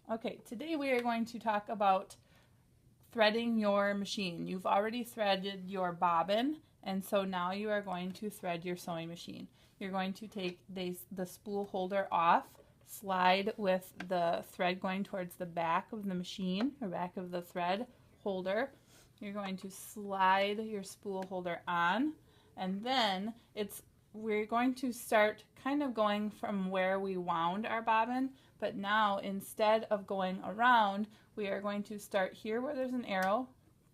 Okay, today we are going to talk about threading your machine. You've already threaded your bobbin, and so now you are going to thread your sewing machine. You're going to take the spool holder off, slide with the thread going towards the back of the machine, or back of the thread holder. You're going to slide your spool holder on, and then we're going to start kind of going from where we wound our bobbin, but now instead of going around, we are going to start here where there's an arrow,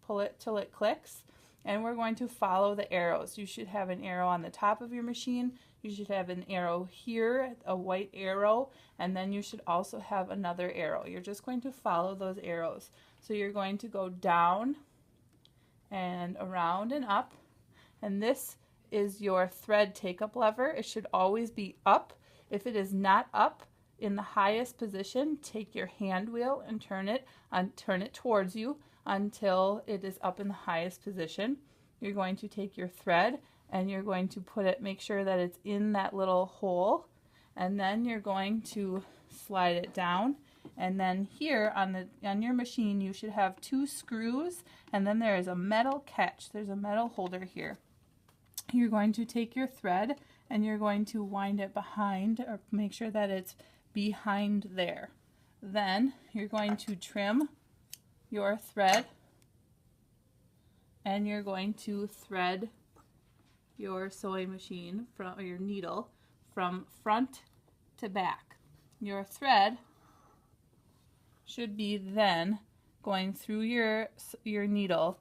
pull it till it clicks, and we're going to follow the arrows. You should have an arrow on the top of your machine, you should have an arrow here, a white arrow, and then you should also have another arrow. You're just going to follow those arrows. So you're going to go down and around and up, and this is your thread take-up lever. It should always be up. If it is not up in the highest position, take your hand wheel and turn it towards you until it is up in the highest position. You're going to take your thread and you're going to make sure that it's in that little hole, and then you're going to slide it down. And then here on your machine you should have 2 screws, and then there is a metal catch. There's a metal holder here. You're going to take your thread and you're going to wind it behind, or make sure that it's behind there. Then you're going to trim your thread and you're going to thread your sewing machine or your needle from front to back. Your thread should be then going through your needle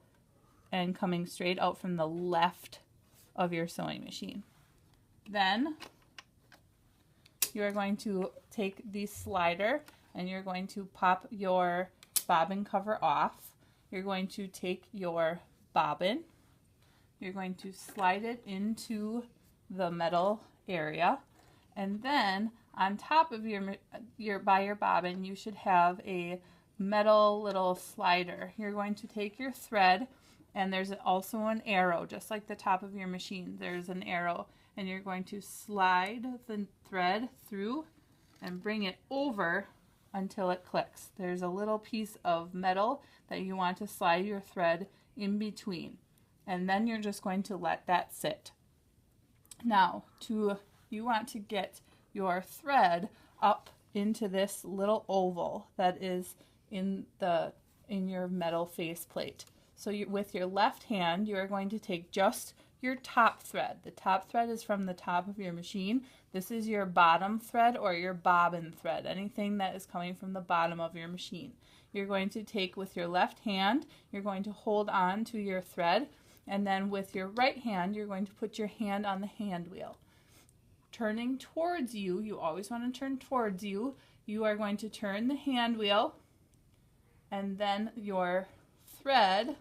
and coming straight out from the left of your sewing machine. Then you're going to take the slider and you're going to pop your bobbin cover off. You're going to take your bobbin, you're going to slide it into the metal area, and then on top of your bobbin you should have a metal little slider. You're going to take your thread, and there's also an arrow, just like the top of your machine. There's an arrow, and you're going to slide the thread through and bring it over until it clicks. There's a little piece of metal that you want to slide your thread in between, and then you're just going to let that sit. Now, you want to get your thread up into this little oval that is in your metal faceplate. So with your left hand, you are going to take just your top thread. The top thread is from the top of your machine. This is your bottom thread or your bobbin thread, anything that is coming from the bottom of your machine. You're going to take with your left hand, you're going to hold on to your thread, and then with your right hand, you're going to put your hand on the hand wheel. Turning towards you, you always want to turn towards you, you are going to turn the hand wheel, and then your thread,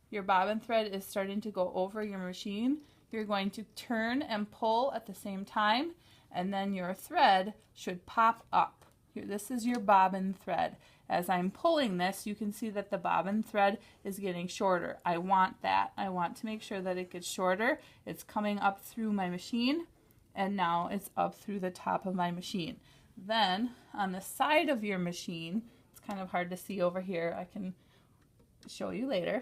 your bobbin thread is starting to go over your machine. You're going to turn and pull at the same time, and then your thread should pop up. Here, this is your bobbin thread. As I'm pulling this, you can see that the bobbin thread is getting shorter. I want that. I want to make sure that it gets shorter. It's coming up through my machine, and now it's up through the top of my machine. Then on the side of your machine, it's kind of hard to see over here. I can show you later.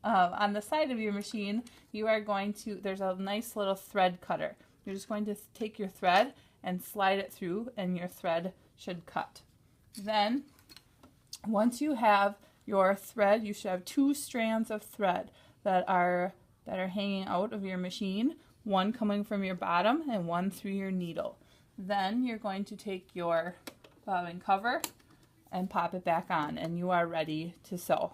On the side of your machine, you are going to, there's a nice little thread cutter. You're just going to take your thread and slide it through, and your thread should cut. Then once you have your thread, you should have 2 strands of thread that are hanging out of your machine, one coming from your bottom and one through your needle. Then you're going to take your bobbin cover and pop it back on, and you are ready to sew.